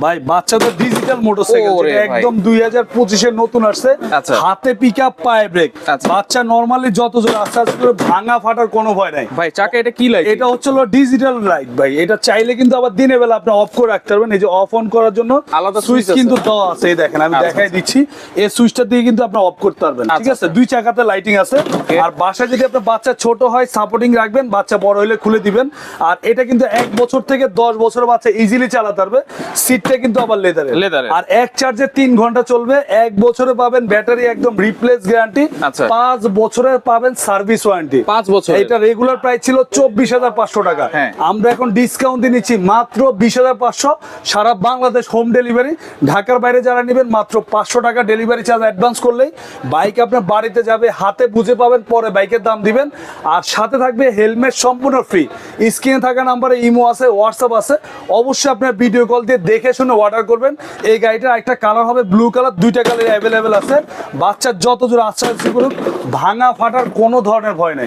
ভাই বাচ্চাদের digital motorcycle যেটা একদম 2025 এর নতুন আসছে, হাতে পিকআপ পায়ে ব্রেক। বাচ্চা নরমালি যত জোরে আস্তে আস্তে করে ভাঙা ফাটার কোনো ভয় নাই ভাই। চাকা এটা কি লাইট? এটা হচ্ছে ডিজিটাল লাইট ভাই। এটা চাইলে কিন্তু আবার দিনের বেলা আপনি অফ করে রাখতে পারবেন। এই যে অফ অন করার জন্য আলাদা সুইচ কিন্তু দেওয়া আছে, এই দেখেন আমি দেখাই দিচ্ছি। এই সুইচটা দিয়ে কিন্তু আপনি অফ করতে পারবেন, ঠিক আছে? দুই চাকাতে লাইটিং আছে। আর বাসায় যদি আপনার বাচ্চা ছোট হয় সাপোর্টিং রাখবেন, বাচ্চা বড় হলে খুলে দিবেন। আর এটা কিন্তু 1 বছর থেকে 10 বছরের বাচ্চা ইজিলি চালাতে পারবে। সিটটা কিন্তু আবার লেদারের। আর এক চার্জে 3 ঘন্টা চলবে। 1 বছরে পাবেন ব্যাটারি একদম রিপ্লেস গ্যারান্টি। 5 বছরের পাবেন সার্ভিস ওয়ারেন্টি। 5 বছর। এটা রেগুলার প্রাইস ছিল 24,500 টাকা। আমরা এখন ডিসকাউন্ট দিয়ে নিচ্ছি মাত্র 20,500। সারা বাংলাদেশ হোম ডেলিভারি। ঢাকার বাইরে যারা নেবেন মাত্র 500 টাকা ডেলিভারি চার্জ অ্যাডভান্স করলেই বাইক আপনার বাড়িতে যাবে, হাতে বুঝে পাবেন, পরে বাইকের দাম দিবেন। আর সাথে থাকবে হেলমেট সম্পূর্ণ ফ্রি। স্ক্রিনে থাকা নাম্বারে ইমো আছে, হোয়াটসঅ্যাপ আছে। অবশ্যই আপনার ভিডিও কল দিয়ে দেখে শুনে অর্ডার করবেন। এই গাড়িটার একটা কালার হবে ব্লু কালার, 2টা কালার অ্যাভেলেবেল আছে। বাচ্চার যত জোরে আস্তে আস্তে করুক, ভাঙা ফাটার কোনো ধরনের ভয় নাই।